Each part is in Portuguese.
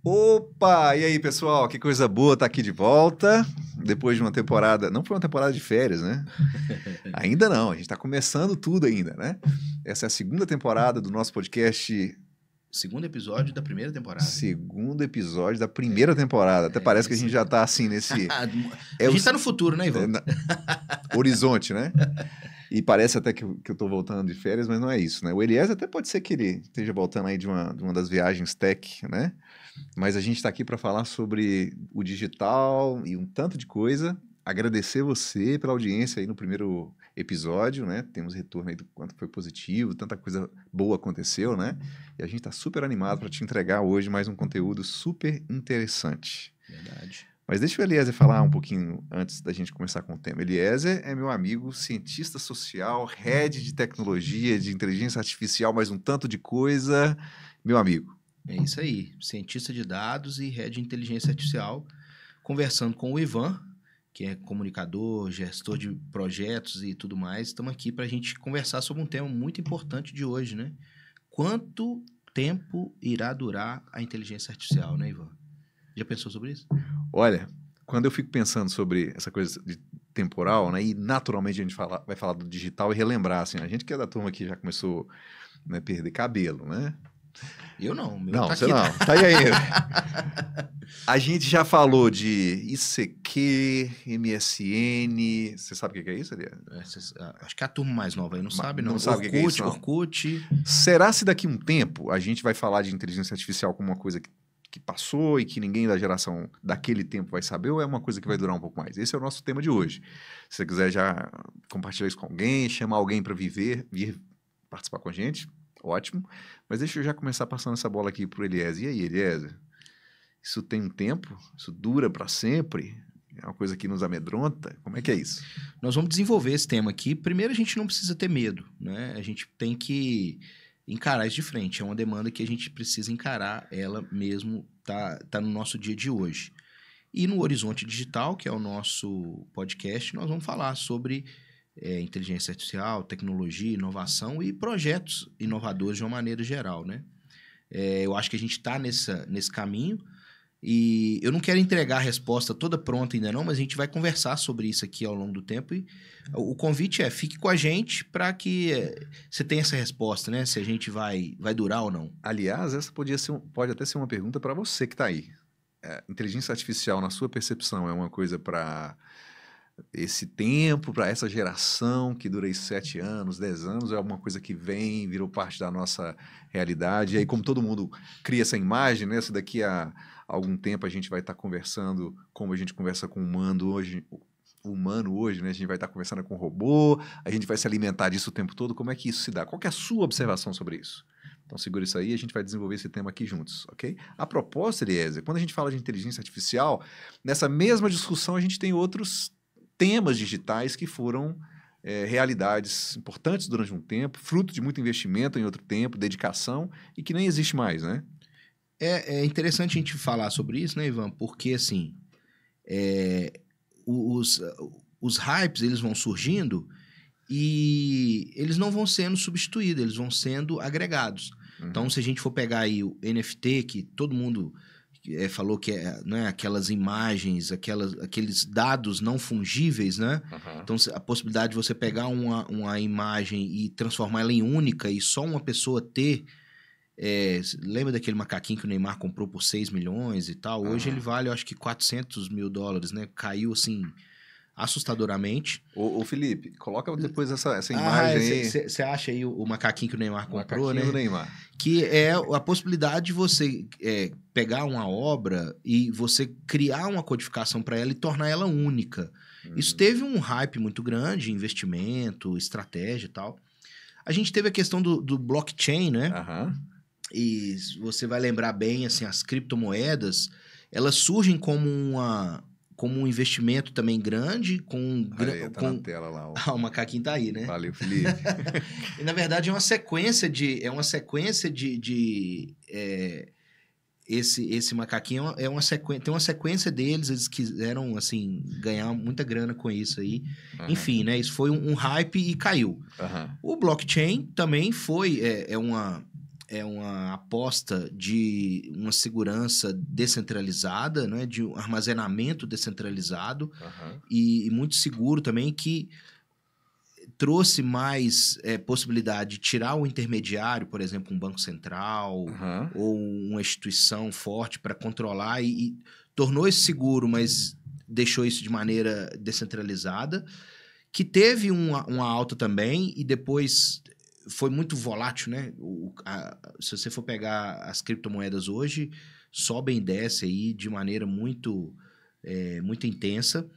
Opa! E aí, pessoal? Que coisa boa estar aqui de volta. Depois de uma temporada... Não foi uma temporada de férias, né? Ainda não. A gente está começando tudo ainda, né? Essa é a segunda temporada do nosso podcast. Segundo episódio da primeira temporada. Segundo episódio da primeira temporada. Até parece que a gente já está assim nesse... a gente está no futuro, né, Ivan? Horizonte, né? E parece até que eu estou voltando de férias, mas não é isso, né? O Eliezer até pode ser que ele esteja voltando aí de uma das viagens tech, né? Mas a gente está aqui para falar sobre o digital e um tanto de coisa. Agradecer você pela audiência aí no primeiro episódio, né? Temos retorno aí do quanto foi positivo, tanta coisa boa aconteceu, né? E a gente está super animado para te entregar hoje mais um conteúdo super interessante. Verdade. Mas deixa o Eliezer falar um pouquinho antes da gente começar com o tema. Eliezer é meu amigo, cientista social, head de tecnologia, de inteligência artificial, mais um tanto de coisa. Meu amigo. É isso aí. Cientista de dados e head de inteligência artificial, conversando com o Ivan, que é comunicador, gestor de projetos e tudo mais. Estamos aqui para a gente conversar sobre um tema muito importante de hoje, né? Quanto tempo irá durar a inteligência artificial, né, Ivan? Já pensou sobre isso? Olha, quando eu fico pensando sobre essa coisa de temporal, né, e naturalmente a gente vai falar do digital e relembrar, assim, a gente que é da turma que já começou, né, a perder cabelo, né? Eu não, meu não, tá você aqui. Não, tá aí ainda. A gente já falou de ICQ, MSN, você sabe o que é isso, Elias? Acho que a turma mais nova aí não sabe, não. Não sabe o que é isso, não. Orkut. Será se daqui a um tempo a gente vai falar de inteligência artificial como uma coisa que passou e que ninguém da geração daquele tempo vai saber, ou é uma coisa que vai durar um pouco mais? Esse é o nosso tema de hoje. Se você quiser já compartilhar isso com alguém, chamar alguém para vir participar com a gente, ótimo. Mas deixa eu já começar passando essa bola aqui para o Eliezer. E aí, Eliezer? Isso tem um tempo? Isso dura para sempre? É uma coisa que nos amedronta? Como é que é isso? Nós vamos desenvolver esse tema aqui. Primeiro, a gente não precisa ter medo, né? A gente tem que encarar isso de frente. É uma demanda que a gente precisa encarar, ela mesmo tá no nosso dia de hoje. E no Horizonte Digital, que é o nosso podcast, nós vamos falar sobre inteligência artificial, tecnologia, inovação e projetos inovadores de uma maneira geral, né? Eu acho que a gente está nesse caminho e eu não quero entregar a resposta toda pronta ainda não, mas a gente vai conversar sobre isso aqui ao longo do tempo e o convite fique com a gente para que você tenha essa resposta, né? Se a gente vai durar ou não. Aliás, essa pode até ser uma pergunta para você que está aí. Inteligência artificial, na sua percepção, é uma coisa para esse tempo, para essa geração que dura aí 7 anos, 10 anos, é alguma coisa que virou parte da nossa realidade. E aí, como todo mundo cria essa imagem, né? Se daqui a algum tempo a gente vai estar conversando como a gente conversa com o humano hoje, né? A gente vai estar conversando com o robô, a gente vai se alimentar disso o tempo todo. Como é que isso se dá? Qual que é a sua observação sobre isso? Então, segura isso aí e a gente vai desenvolver esse tema aqui juntos, ok? A propósito, Eliezer, quando a gente fala de inteligência artificial, nessa mesma discussão a gente tem outros temas digitais que foram realidades importantes durante um tempo, fruto de muito investimento em outro tempo, dedicação, e que nem existe mais, né? É interessante a gente falar sobre isso, né, Ivan? Porque, assim, os hypes, eles vão surgindo e eles não vão sendo substituídos, eles vão sendo agregados. Uhum. Então, se a gente for pegar aí o NFT, que todo mundo falou que né, aquelas imagens, aqueles dados não fungíveis, né? Uhum. Então, a possibilidade de você pegar uma imagem e transformar ela em única e só uma pessoa ter... lembra daquele macaquinho que o Neymar comprou por 6 milhões e tal? Hoje ele vale, eu acho que $400 mil, né? Caiu, assim, assustadoramente. Ô Felipe, coloca depois essa imagem aí. Você acha aí o macaquinho que o Neymar comprou, né? Do Neymar. Que é a possibilidade de você pegar uma obra e você criar uma codificação para ela e tornar ela única. Isso teve um hype muito grande, investimento, estratégia e tal. A gente teve a questão do blockchain, né? E você vai lembrar bem, assim, as criptomoedas, elas surgem como um investimento também grande, na tela lá. O macaquinho tá aí, né? Valeu, Felipe. E, na verdade, é uma sequência de esse macaquinho tem uma sequência deles, eles quiseram, assim, ganhar muita grana com isso aí. Uhum. Enfim, né? Isso foi um hype e caiu. Uhum. O blockchain também foi é uma aposta de uma segurança descentralizada, né? De um armazenamento descentralizado e muito seguro também, que trouxe mais possibilidade de tirar o intermediário, por exemplo, um banco central ou uma instituição forte para controlar e tornou isso seguro, mas deixou isso de maneira descentralizada, que teve uma alta também e depois foi muito volátil, né? Se você for pegar as criptomoedas hoje, sobem e descem aí de maneira muito intensa.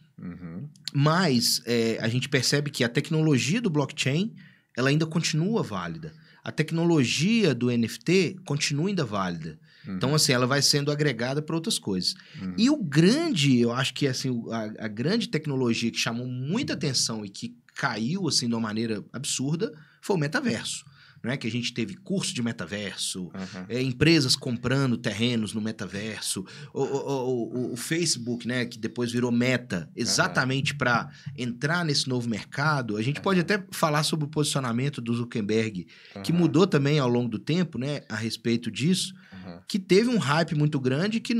Mas a gente percebe que a tecnologia do blockchain ela ainda continua válida. A tecnologia do NFT continua ainda válida. Então, assim, ela vai sendo agregada para outras coisas. E eu acho que assim, a grande tecnologia que chamou muita atenção e que caiu assim, de uma maneira absurda foi o metaverso. Não é? Que a gente teve curso de metaverso, empresas comprando terrenos no metaverso, o Facebook, né, que depois virou Meta, exatamente para entrar nesse novo mercado. A gente pode até falar sobre o posicionamento do Zuckerberg, que mudou também ao longo do tempo, né, a respeito disso, que teve um hype muito grande que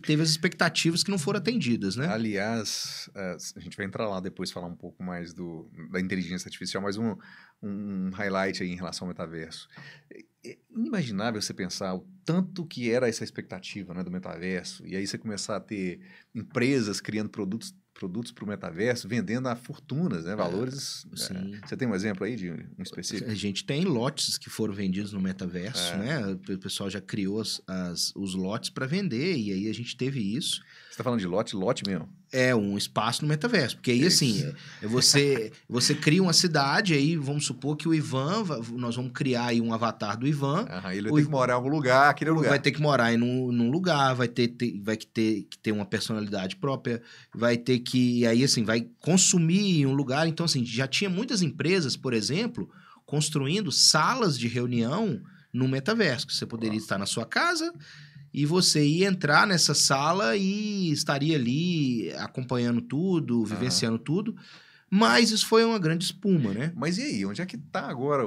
teve as expectativas que não foram atendidas, né? Aliás, a gente vai entrar lá depois falar um pouco mais da inteligência artificial, mas um highlight aí em relação ao metaverso. É inimaginável você pensar o tanto que era essa expectativa, né, do metaverso, e aí você começar a ter empresas criando produtos para o metaverso, vendendo a fortunas, né, valores. Você tem um exemplo aí de um específico? A gente tem lotes que foram vendidos no metaverso, né? O pessoal já criou os lotes para vender, e aí a gente teve isso. Você está falando de lote mesmo? É um espaço no metaverso, porque aí assim, você cria uma cidade, aí vamos supor que o Ivan, nós vamos criar aí um avatar do Ivan. Ele vai ter que morar em algum lugar, aquele lugar. Vai ter que morar num lugar, vai ter que ter uma personalidade própria, vai ter que, aí assim, vai consumir em um lugar. Então assim, já tinha muitas empresas, por exemplo, construindo salas de reunião no metaverso, que você poderia estar na sua casa e você ia entrar nessa sala e estaria ali acompanhando tudo, vivenciando tudo. Mas isso foi uma grande espuma, né? Mas e aí? Onde é que está agora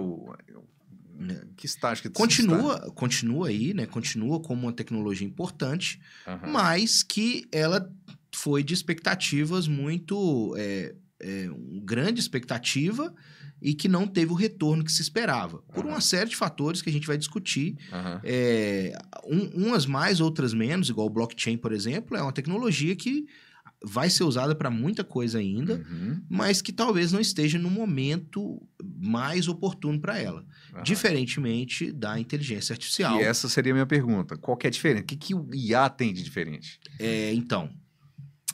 que estágio que continua aí, né? Continua como uma tecnologia importante, mas que ela foi de expectativas muito... grande expectativa e que não teve o retorno que se esperava. Por uma série de fatores que a gente vai discutir. Umas mais, outras menos, igual o blockchain, por exemplo, é uma tecnologia que vai ser usada para muita coisa ainda, mas que talvez não esteja no momento mais oportuno para ela. Diferentemente da inteligência artificial. E essa seria a minha pergunta. Qual que é a diferença? O que o IA tem de diferente? Então,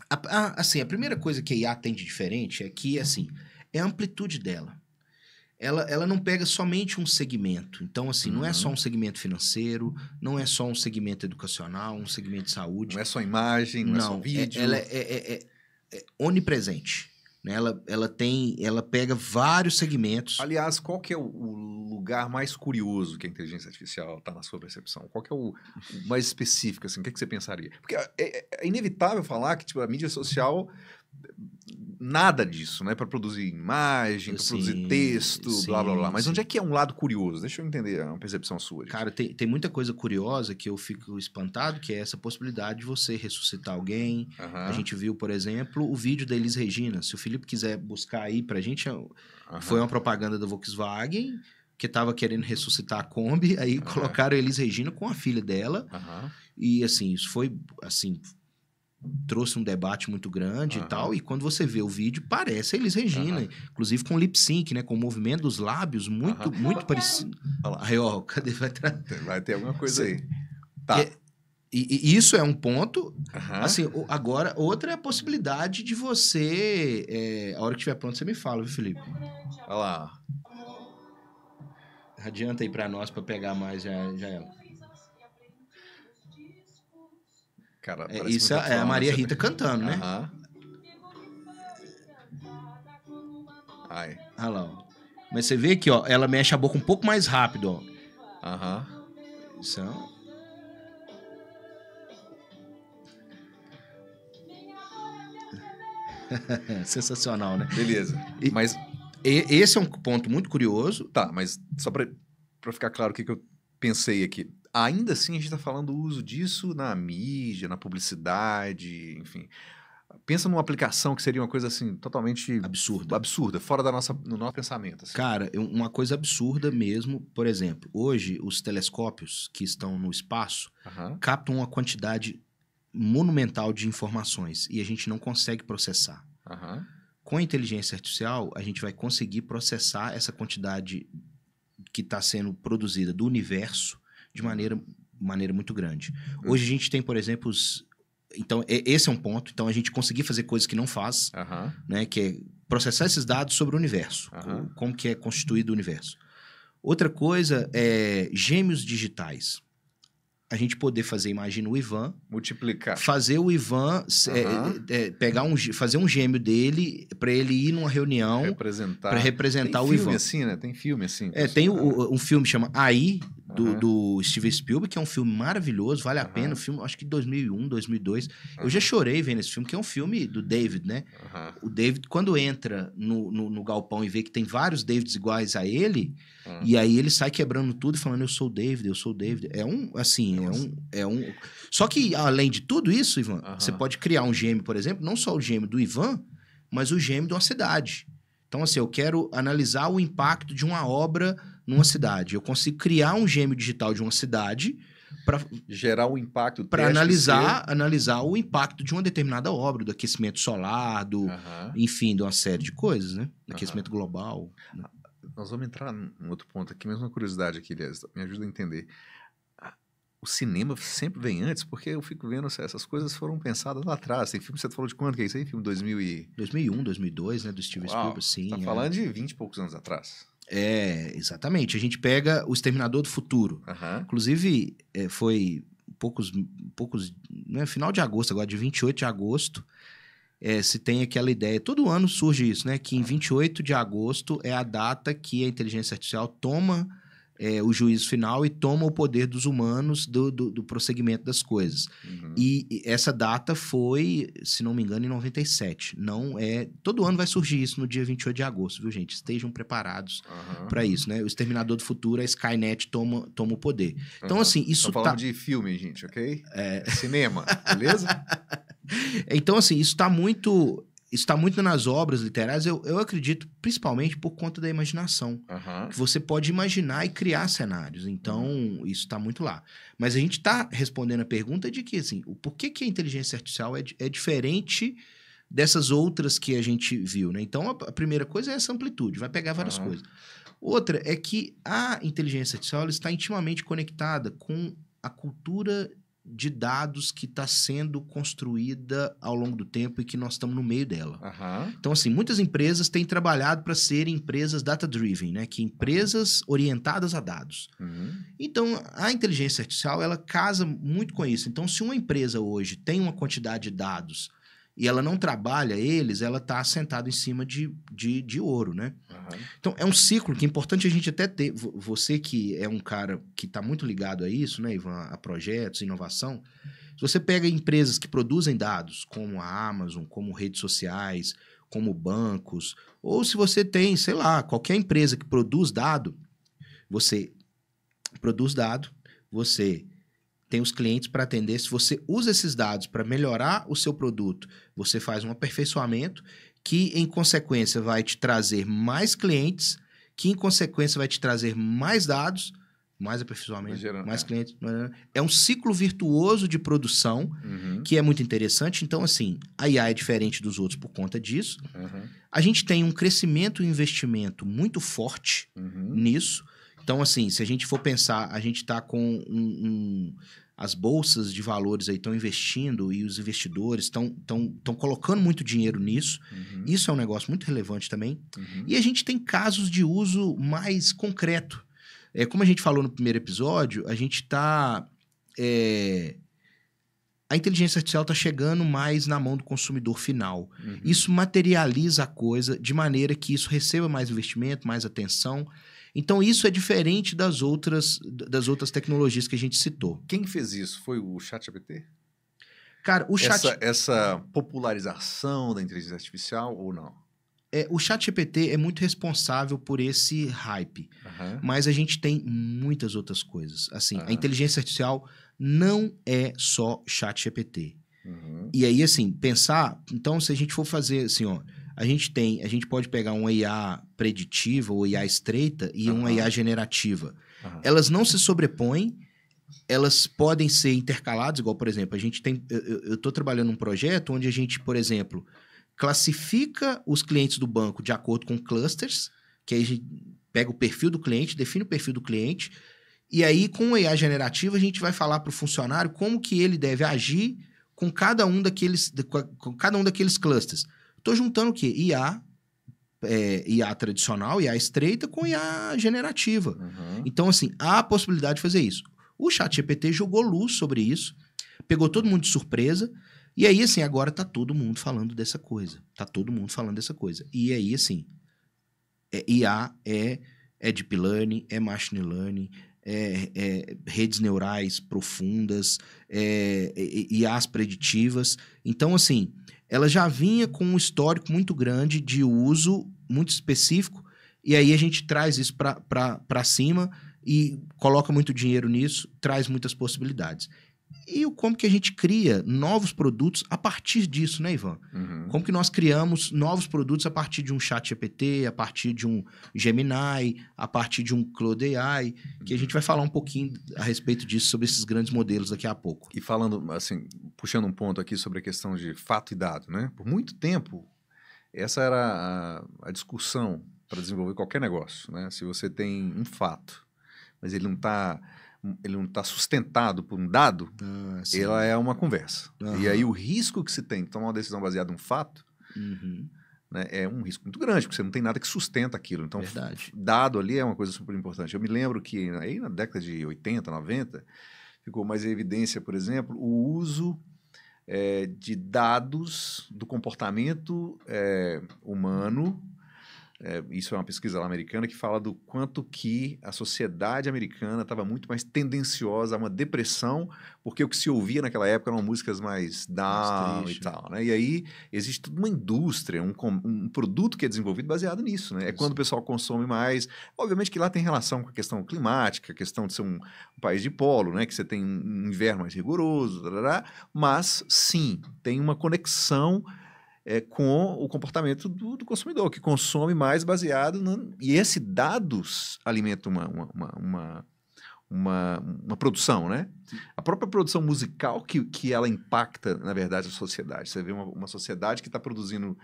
a primeira coisa que a IA tem de diferente é que, assim, é a amplitude dela. Ela não pega somente um segmento. Então, assim, não é só um segmento financeiro, não é só um segmento educacional, um segmento de saúde. Não é só imagem, não é só vídeo. Ela é onipresente. Né? Ela pega vários segmentos. Aliás, qual que é o lugar mais curioso que a inteligência artificial está na sua percepção? Qual que é o mais específico, assim? O que você pensaria? Porque é inevitável falar que tipo, a mídia social... Nada disso, né? Para produzir imagem, para produzir texto, blá, blá, blá. Mas onde é que é um lado curioso? Deixa eu entender a percepção sua. Cara, tem muita coisa curiosa que eu fico espantado, que é essa possibilidade de você ressuscitar alguém. A gente viu, por exemplo, o vídeo da Elis Regina. Se o Felipe quiser buscar aí pra gente, foi uma propaganda da Volkswagen, que estava querendo ressuscitar a Kombi, aí colocaram a Elis Regina com a filha dela. E, assim, isso foi, assim... trouxe um debate muito grande e tal, e quando você vê o vídeo, parece a Elis Regina, inclusive com lip sync, né, com o movimento dos lábios muito parecido. Aí, ó, cadê? Vai ter alguma coisa aí. Tá. E isso é um ponto. Assim, agora, outra é a possibilidade de você... a hora que estiver pronto, você me fala, viu, Felipe? Olha lá. Adianta aí pra nós, pra pegar mais já ela. Cara, isso é a Maria Rita cantando, né? Ai. Olha lá, ó. Mas você vê que, ó, ela mexe a boca um pouco mais rápido, ó. Isso é... sensacional, né? Beleza. Mas esse é um ponto muito curioso. Tá, mas só pra ficar claro o que eu pensei aqui, ainda assim a gente está falando do uso disso na mídia, na publicidade, enfim. Pensa numa aplicação que seria uma coisa assim totalmente absurda, fora do nosso pensamento. Assim. Cara, uma coisa absurda mesmo, por exemplo, hoje os telescópios que estão no espaço captam uma quantidade monumental de informações e a gente não consegue processar. Com a inteligência artificial, a gente vai conseguir processar essa quantidade que está sendo produzida do universo de maneira muito grande. Hoje a gente tem, por exemplo, então, esse é um ponto. Então, a gente conseguir fazer coisas que não faz, né? Que é processar esses dados sobre o universo. Como que é constituído o universo. Outra coisa é gêmeos digitais. A gente poder fazer, imagina o Ivan... Multiplicar. Fazer o Ivan, fazer um gêmeo dele para ele ir numa reunião... Para representar o Ivan. Tem filme assim, né? Tem filme assim. Tem um filme que chama AI, do Steven Spielberg, que é um filme maravilhoso, vale a pena. O filme, acho que 2001, 2002. Eu já chorei vendo esse filme, que é um filme do David, né? O David, quando entra no galpão e vê que tem vários Davids iguais a ele, e aí ele sai quebrando tudo e falando, eu sou o David, eu sou o David. Só que, além de tudo isso, Ivan, você pode criar um gêmeo, por exemplo, não só o gêmeo do Ivan, mas o gêmeo de uma cidade. Então, assim, eu quero analisar o impacto de uma obra numa cidade. Eu consigo criar um gêmeo digital de uma cidade para gerar o impacto, para analisar o impacto de uma determinada obra, do aquecimento solar, enfim, de uma série de coisas, né? Aquecimento global. Nós vamos entrar num outro ponto aqui, mesmo uma curiosidade aqui, aliás, me ajuda a entender. O cinema sempre vem antes, porque eu fico vendo essas coisas foram pensadas lá atrás. Tem filme, você falou de quando que é isso aí? Filme 2001, 2002, né? Do Steven Spielberg, sim. Tá falando de 20 e poucos anos atrás. Exatamente. A gente pega O Exterminador do Futuro. Inclusive, foi poucos né, final de agosto, agora de 28 de agosto, se tem aquela ideia, todo ano surge isso, né? Que em 28 de agosto é a data que a inteligência artificial toma o juízo final e toma o poder dos humanos do prosseguimento das coisas. E essa data foi, se não me engano, em 97. Todo ano vai surgir isso no dia 28 de agosto, viu, gente? Estejam preparados para isso, né? O Exterminador do Futuro, a Skynet toma o poder. Então, assim, isso falando de filme, gente, ok? Cinema, beleza? Então, assim, isso está muito nas obras literárias, eu acredito, principalmente por conta da imaginação. Que você pode imaginar e criar cenários. Então, isso está muito lá. Mas a gente está respondendo a pergunta de que, assim, por que a inteligência artificial é diferente dessas outras que a gente viu, né? Então, a primeira coisa é essa amplitude, vai pegar várias coisas. Outra é que a inteligência artificial ela está intimamente conectada com a cultura de dados que está sendo construída ao longo do tempo e que nós estamos no meio dela. Então, assim, muitas empresas têm trabalhado para serem empresas data-driven, né? Que empresas orientadas a dados. Então, a inteligência artificial, ela casa muito com isso. Então, se uma empresa hoje tem uma quantidade de dados e ela não trabalha eles, ela está assentada em cima de ouro, né? Então, é um ciclo que é importante a gente até ter. Você que é um cara que está muito ligado a isso, né, Ivan, a projetos, inovação. Se você pega empresas que produzem dados, como a Amazon, como redes sociais, como bancos, ou se você tem, sei lá, qualquer empresa que produz dado, você produz dado, você tem os clientes para atender. Se você usa esses dados para melhorar o seu produto, você faz um aperfeiçoamento que, em consequência, vai te trazer mais clientes, que, em consequência, vai te trazer mais dados, mais aperfeiçoamento, mais clientes. É um ciclo virtuoso de produção que é muito interessante. Então, assim, a IA é diferente dos outros por conta disso. A gente tem um crescimento e investimento muito forte nisso. Então, assim, se a gente for pensar, a gente está com as bolsas de valores aí estão investindo e os investidores estão colocando muito dinheiro nisso. Isso é um negócio muito relevante também. E a gente tem casos de uso mais concreto. Como a gente falou no primeiro episódio, a gente está... a inteligência artificial está chegando mais na mão do consumidor final. Isso materializa a coisa de maneira que isso receba mais investimento, mais atenção. Então, isso é diferente das outras tecnologias que a gente citou. Quem fez isso? Foi o ChatGPT? Cara, Essa popularização da inteligência artificial ou não? o ChatGPT é muito responsável por esse hype, mas a gente tem muitas outras coisas. Assim, a inteligência artificial não é só ChatGPT. E aí, assim, pensar... Então, se a gente for fazer assim, ó... A gente pode pegar uma IA preditiva ou IA estreita e uma IA generativa. Elas não se sobrepõem, elas podem ser intercaladas, igual, por exemplo, a gente tem... Eu estou trabalhando num projeto onde a gente, por exemplo, classifica os clientes do banco de acordo com clusters, que aí a gente pega o perfil do cliente, define o perfil do cliente, e aí, com a IA generativa, a gente vai falar para o funcionário como que ele deve agir com cada um daqueles clusters. Estou juntando o quê? IA tradicional, IA estreita com IA generativa. Então, assim, há a possibilidade de fazer isso. O ChatGPT jogou luz sobre isso, pegou todo mundo de surpresa, e aí, assim, agora tá todo mundo falando dessa coisa. E aí, assim, IA é deep learning, é machine learning, redes neurais profundas, IAs preditivas. Então, assim... ela já vinha com um histórico muito grande de uso, muito específico, e aí a gente traz isso para cima e coloca muito dinheiro nisso, traz muitas possibilidades. E como que a gente cria novos produtos a partir disso, né, Ivan? Como que nós criamos novos produtos a partir de um ChatGPT, a partir de um Gemini, a partir de um Claude AI, que a gente vai falar um pouquinho a respeito disso, sobre esses grandes modelos daqui a pouco. E falando, assim, puxando um ponto aqui sobre a questão de fato e dado, né? Por muito tempo, essa era a discussão para desenvolver qualquer negócio, né? Se você tem um fato, mas ele não está sustentado por um dado, ela é uma conversa. E aí o risco que se tem de tomar uma decisão baseada em um fato, né, é um risco muito grande, porque você não tem nada que sustenta aquilo. Então, dado ali é uma coisa super importante. Eu me lembro que aí na década de 80, 90, ficou mais em evidência, por exemplo, o uso de dados do comportamento humano. Isso é uma pesquisa lá americana que fala do quanto que a sociedade americana estava muito mais tendenciosa a uma depressão, porque o que se ouvia naquela época eram músicas mais down e tal, né? E aí existe toda uma indústria, um produto que é desenvolvido baseado nisso, né? É quando o pessoal consome mais. Obviamente que lá tem relação com a questão climática, a questão de ser um país de polo, né? Que você tem um inverno mais rigoroso, mas sim, tem uma conexão com o comportamento do consumidor, que consome mais baseado... E esse dados alimenta uma produção, né? A própria produção musical que ela impacta, na verdade, a sociedade. Você vê uma sociedade que está produzindo...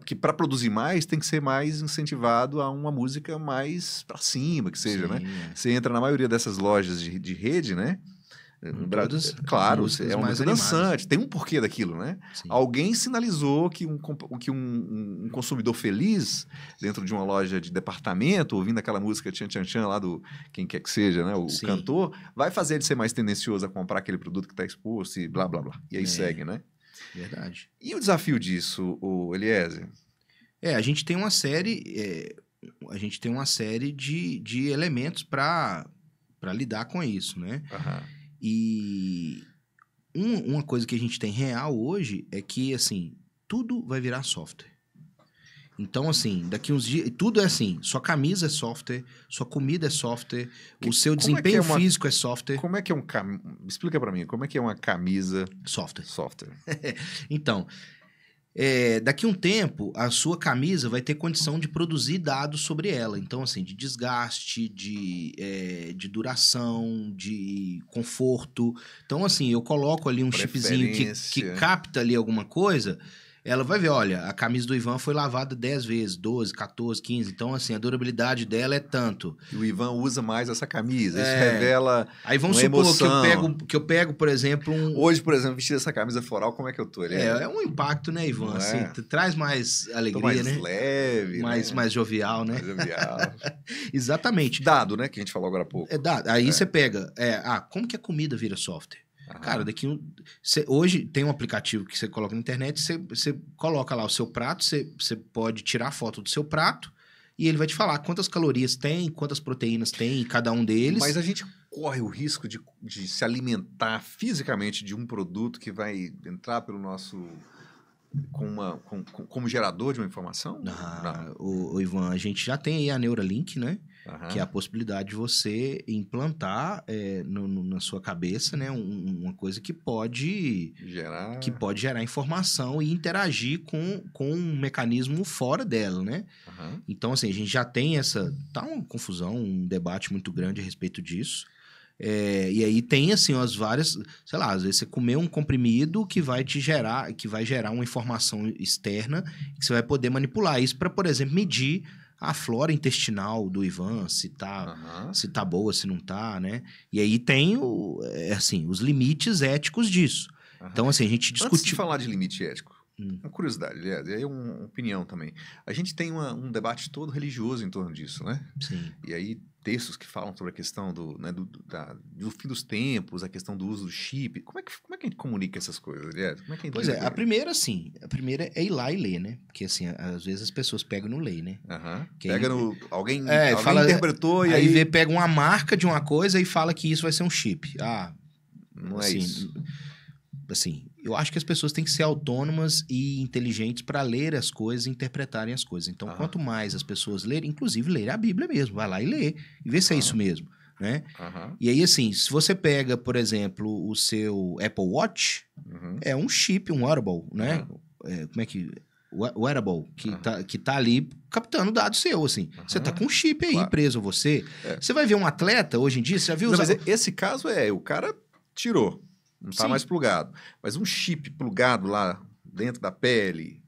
que para produzir mais tem que ser mais incentivado a uma música mais para cima, que seja, né? Você entra na maioria dessas lojas de rede, né? Claro, é uma música dançante, tem um porquê daquilo, né? Sim. Alguém sinalizou que um consumidor feliz dentro de uma loja de departamento, ouvindo aquela música tchan tchan tchan lá do quem quer que seja, né? O cantor, vai fazer ele ser mais tendencioso a comprar aquele produto que está exposto e blá blá blá. E aí segue, né? Verdade. E o desafio disso, o Eliezer? A gente tem uma série, de elementos para lidar com isso, né? E uma coisa que a gente tem real hoje é que, assim, tudo vai virar software. Então, assim, daqui uns dias... Tudo é assim. Sua camisa é software, sua comida é software, o seu desempenho físico é software. Como é que é Explica pra mim, como é que é uma camisa... Software. Então... daqui a um tempo, a sua camisa vai ter condição de produzir dados sobre ela. Então, assim, de desgaste, de duração, de conforto. Então, assim, eu coloco ali um chipzinho que capta ali alguma coisa... Ela vai ver, olha, a camisa do Ivan foi lavada 10 vezes, 12, 14, 15. Então, assim, a durabilidade dela é tanto. E o Ivan usa mais essa camisa. Isso revela Aí vamos supor que eu pego, por exemplo... Hoje, por exemplo, vestindo essa camisa floral, como é que eu tô? É um impacto, né, Ivan? Assim, traz mais alegria, né? Mais leve, mais jovial, né? Mais jovial. Exatamente. Dado, né? Que a gente falou agora há pouco. Dado. Aí você pega... como que a comida vira software? Cara, hoje tem um aplicativo que você coloca na internet, você coloca lá o seu prato, você pode tirar a foto do seu prato e ele vai te falar quantas calorias tem, quantas proteínas tem em cada um deles. Mas a gente corre o risco de se alimentar fisicamente de um produto que vai entrar pelo nosso como gerador de uma informação? O Ivan, a gente já tem aí a Neuralink, né? Aham. Que é a possibilidade de você implantar na sua cabeça, né? Uma coisa que pode gerar informação e interagir com um mecanismo fora dela, né? Aham. Então, assim, a gente já tem tá uma confusão, um debate muito grande a respeito disso. E aí tem, assim, as várias... Sei lá, às vezes você comer um comprimido que vai gerar uma informação externa que você vai poder manipular isso para, por exemplo, medir a flora intestinal do Ivan, se tá boa, se não tá, né? E aí tem, os limites éticos disso. Aham. Então, assim, a gente discutiu... Antes de falar de limite ético, uma curiosidade, aliás, e aí uma opinião também. A gente tem um debate todo religioso em torno disso, né? Sim. E aí textos que falam sobre a questão do fim dos tempos, a questão do uso do chip. Como é que a gente comunica essas coisas, aliás? Como é que a gente Pois é, a primeira é ir lá e ler, né? Porque, assim, às vezes as pessoas pegam no ler, né? Pega alguém fala, interpretou e aí... pega uma marca de uma coisa e fala que isso vai ser um chip. Não é isso. Assim, eu acho que as pessoas têm que ser autônomas e inteligentes para ler as coisas e interpretarem as coisas. Então, quanto mais as pessoas lerem, inclusive lerem a Bíblia mesmo, vai lá e lê e vê se é isso mesmo, né? E aí, assim, se você pega, por exemplo, o seu Apple Watch, é um chip, um wearable, né? Como é que... Wearable, que tá ali captando dados seu, assim. Você tá com um chip aí preso a você. Você vai ver um atleta, hoje em dia, você já viu... Mas esse caso o cara tirou. Não está mais plugado. Mas um chip plugado lá dentro da pele.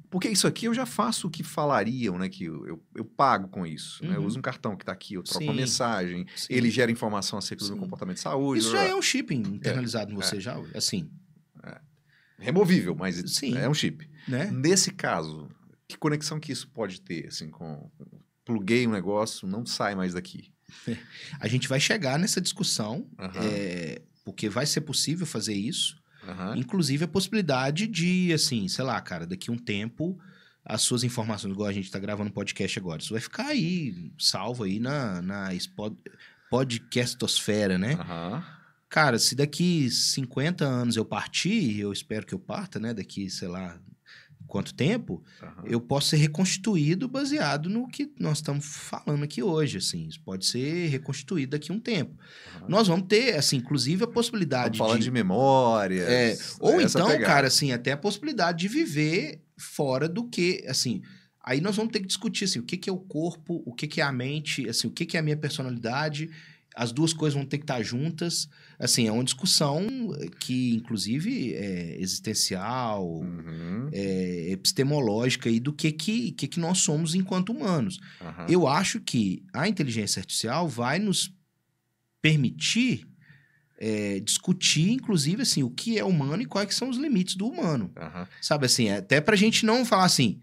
Porque isso aqui eu já faço o que falariam, né? Que eu pago com isso. Né? Eu uso um cartão que está aqui, eu troco uma mensagem, ele gera informação acerca do meu comportamento de saúde. Isso já é um chip internalizado em você, já, assim. Removível, mas é um chip. Né? Nesse caso, que conexão que isso pode ter? Assim, pluguei um negócio, não sai mais daqui. A gente vai chegar nessa discussão. Porque vai ser possível fazer isso. Inclusive a possibilidade de, assim, sei lá, cara, daqui a um tempo, as suas informações, igual a gente tá gravando um podcast agora, isso vai ficar aí, salvo aí na podcastosfera, né? Cara, se daqui 50 anos eu partir, eu espero que eu parta, né? Daqui, sei lá, quanto tempo, eu posso ser reconstituído baseado no que nós estamos falando aqui hoje, assim. Isso pode ser reconstituído daqui a um tempo. Nós vamos ter, assim, inclusive a possibilidade falando de memórias. Ou então, cara, assim, até a possibilidade de viver fora do que, assim... Aí nós vamos ter que discutir, assim, o que é o corpo, o que é a mente, assim, o que é a minha personalidade... As duas coisas vão ter que estar juntas. Assim, é uma discussão que, inclusive, é existencial, epistemológica aí do que nós somos enquanto humanos. Eu acho que a inteligência artificial vai nos permitir discutir, inclusive, assim, o que é humano e quais são os limites do humano. Sabe, assim, até pra gente não falar assim...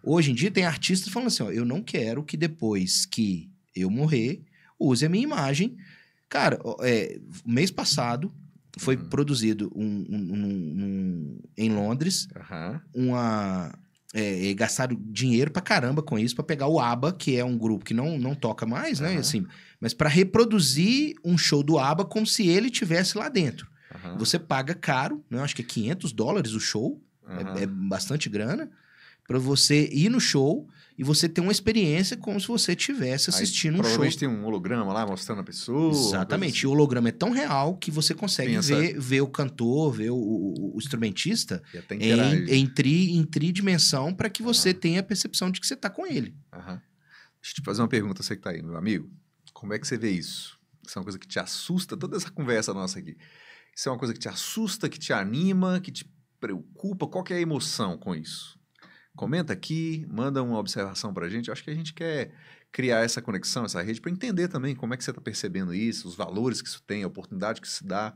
Hoje em dia tem artistas falando assim, ó, eu não quero que depois que eu morrer... use a minha imagem. Cara, mês passado foi produzido em Londres gastaram dinheiro pra caramba com isso, pra pegar o ABBA, que é um grupo que não toca mais, né? Assim, mas pra reproduzir um show do ABBA como se ele estivesse lá dentro. Você paga caro, né? Acho que é $500 o show, é bastante grana, pra você ir no show... E você tem uma experiência como se você estivesse assistindo um show. Provavelmente tem um holograma lá mostrando a pessoa. Exatamente. E o holograma é tão real que você consegue ver o cantor, ver o instrumentista em tridimensão para que você tenha a percepção de que você está com ele. Deixa eu te fazer uma pergunta, você que está aí, meu amigo. Como é que você vê isso? Isso é uma coisa que te assusta? Toda essa conversa nossa aqui. Isso é uma coisa que te assusta, que te anima, que te preocupa? Qual que é a emoção com isso? Comenta aqui, manda uma observação para a gente. Eu acho que a gente quer criar essa conexão, essa rede, para entender também como é que você está percebendo isso, os valores que isso tem, a oportunidade que se dá,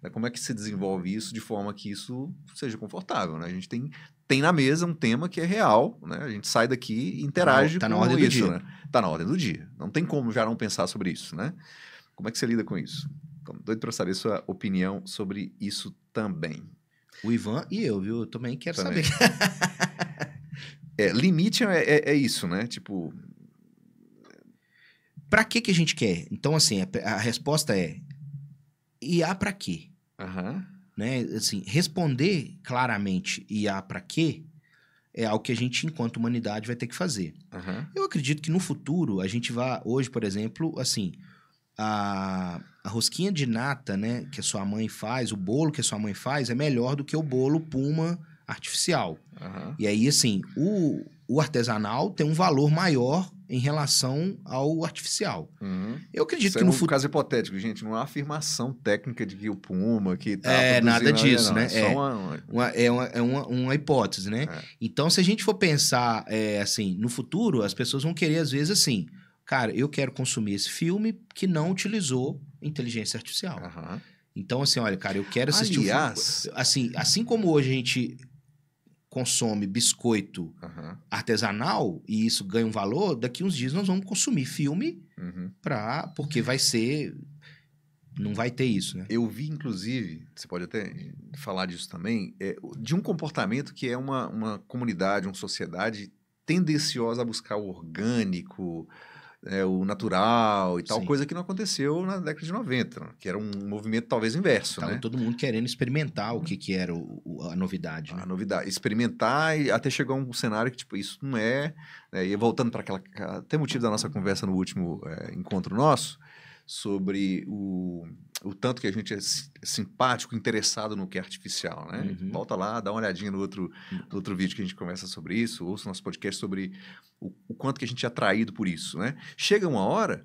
né? Como é que se desenvolve isso de forma que isso seja confortável. Né? A gente tem na mesa um tema que é real, né? A gente sai daqui e interage tá na com ordem isso. Do dia. Né? Tá na ordem do dia. Não tem como já não pensar sobre isso. Né? Como é que você lida com isso? Estou doido para saber sua opinião sobre isso também. O Ivan e eu, viu? Eu também quero saber. Limite é isso, né? Tipo... Pra que a gente quer? Então, assim, a resposta é... IA pra quê? né? Assim, responder claramente IA para quê é algo que a gente, enquanto humanidade, vai ter que fazer. Aham. Eu acredito que no futuro a gente vai, hoje, por exemplo, assim, a rosquinha de nata, né, que a sua mãe faz, o bolo que a sua mãe faz é melhor do que o bolo Puma artificial. Aham. E aí, assim, o artesanal tem um valor maior em relação ao artificial. Uhum. Eu acredito Isso que é no um futuro... caso hipotético, gente. Não há afirmação técnica de que o Puma que tá nada produzindo, disso, não. né? É só uma... É uma hipótese, né? É. Então, se a gente for pensar, assim, no futuro, as pessoas vão querer, às vezes, assim... Cara, eu quero consumir esse filme que não utilizou inteligência artificial. Aham. Então, assim, olha, cara, eu quero assistir Aliás... o filme... Assim como hoje a gente consome biscoito Aham. artesanal e isso ganha um valor, daqui uns dias nós vamos consumir filme Uhum. porque vai ser... Não vai ter isso, né? Eu vi, inclusive, você pode até falar disso também, de um comportamento que é uma comunidade, uma sociedade tendenciosa a buscar o orgânico, o natural e tal, Sim. coisa que não aconteceu na década de 90, né? Que era um movimento talvez inverso, Tava né? todo mundo querendo experimentar o que era a novidade, né? A novidade, experimentar e até chegar a um cenário que, tipo, isso não é... né? E voltando para até motivo da nossa conversa no último encontro nosso, sobre o tanto que a gente é simpático, interessado no que é artificial, né? Uhum. Volta lá, dá uma olhadinha no outro vídeo que a gente conversa sobre isso, ouça o nosso podcast sobre o quanto que a gente é atraído por isso, né? Chega uma hora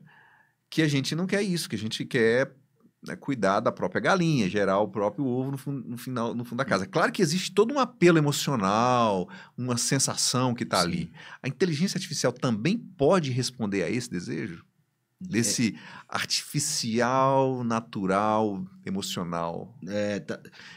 que a gente não quer isso, que a gente quer, né, cuidar da própria galinha, gerar o próprio ovo no fundo da casa. Claro que existe todo um apelo emocional, uma sensação que está ali. A inteligência artificial também pode responder a esse desejo? Desse artificial, natural, emocional.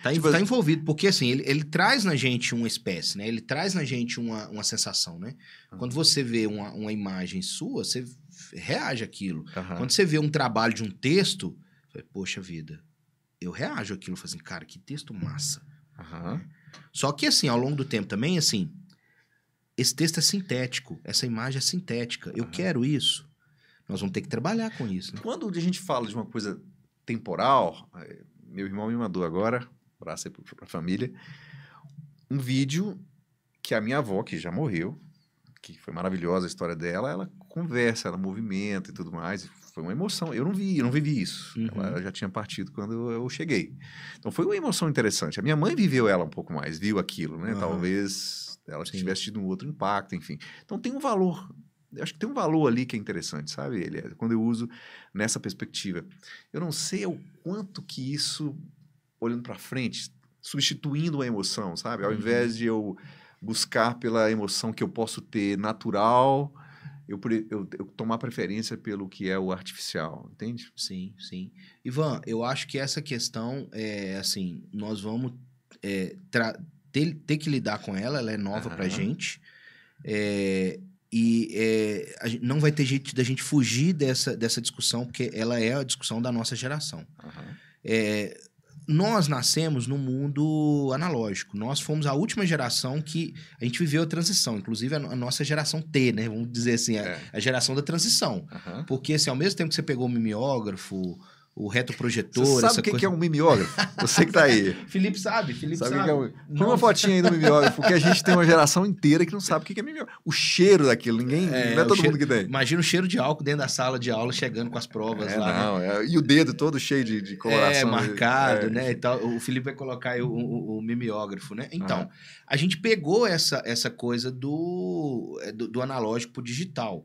Tá envolvido, porque assim, ele traz na gente uma espécie, né? Ele traz na gente uma sensação, né? Quando você vê uma imagem sua, você reage àquilo. Quando você vê um trabalho de um texto, você fala, poxa vida, eu reajo àquilo. Eu falo assim, cara, que texto massa. Só que assim, ao longo do tempo também, assim, esse texto é sintético, essa imagem é sintética. Eu quero isso. Nós vamos ter que trabalhar com isso. Né? Quando a gente fala de uma coisa temporal, meu irmão me mandou agora, abraço aí para a família, um vídeo que a minha avó, que já morreu, que foi maravilhosa a história dela, ela conversa, ela movimenta e tudo mais, foi uma emoção. Eu não vivi isso. Uhum. Ela já tinha partido quando eu cheguei. Então foi uma emoção interessante. A minha mãe viveu ela um pouco mais, viu aquilo, né? Uhum. Talvez ela tivesse tido um outro impacto, enfim. Então tem um valor... Eu acho que tem um valor ali que é interessante, sabe? Quando eu uso nessa perspectiva. Eu não sei o quanto que isso, olhando para frente, substituindo a emoção, sabe? Ao invés de eu buscar pela emoção que eu posso ter natural, eu tomar preferência pelo que é o artificial, entende? Sim, sim. Ivan, eu acho que essa questão, assim, nós vamos ter que lidar com ela é nova pra gente. Não vai ter jeito da gente fugir dessa discussão, porque ela é a discussão da nossa geração. Nós nascemos num mundo analógico. Nós fomos a última geração que a gente viveu a transição. Inclusive, a nossa geração T, né? Vamos dizer assim, a geração da transição. Porque, assim, ao mesmo tempo que você pegou o mimeógrafo, o retroprojetor... Você sabe o que é um mimeógrafo? Você que tá aí. Felipe sabe. Que é põe uma fotinha aí do mimeógrafo, porque a gente tem uma geração inteira que não sabe o que é mimeógrafo. O cheiro daquilo, não é todo mundo que tem. Imagina o cheiro de álcool dentro da sala de aula, chegando com as provas lá. Não, e o dedo todo cheio de coloração. Marcado, né? E tal. O Felipe vai colocar aí o mimeógrafo, né? Então, a gente pegou essa coisa do analógico pro digital.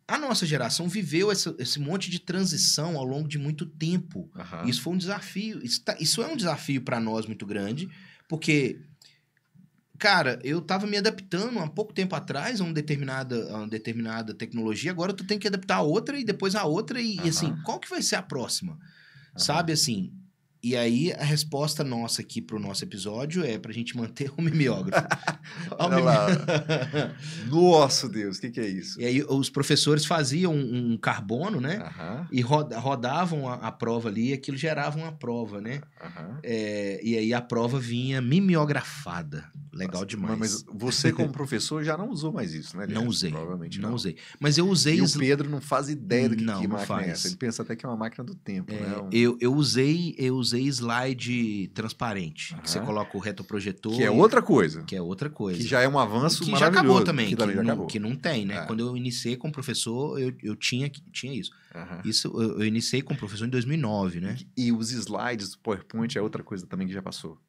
A nossa geração viveu esse monte de transição ao longo de muito tempo. Isso foi um desafio. Isso é um desafio para nós muito grande, porque, cara, eu estava me adaptando há pouco tempo atrás a uma determinada tecnologia, agora tu tem que adaptar a outra e depois a outra e assim, qual que vai ser a próxima? Sabe, assim... E aí, a resposta nossa aqui pro nosso episódio é pra gente manter o mimeógrafo. Olha lá. Nossa, Deus, o que é isso? E aí, os professores faziam um carbono, né? E rodavam a prova ali e aquilo gerava uma prova, né? E aí, a prova vinha mimeografada. legal demais. Mas você, como professor, já não usou mais isso, né? Não usei. Provavelmente não usei. Mas eu usei... E o Pedro não faz ideia do que não máquina faz. é essa. Ele pensa até que é uma máquina do tempo, né? Eu usei slide transparente, que você coloca o retroprojetor. Que é outra coisa. Que é outra coisa. Que já é um avanço que maravilhoso. Já acabou também. Que não tem, né? Quando eu iniciei como professor, eu tinha isso. Isso eu iniciei como professor em 2009, né? E os slides do PowerPoint é outra coisa também que já passou.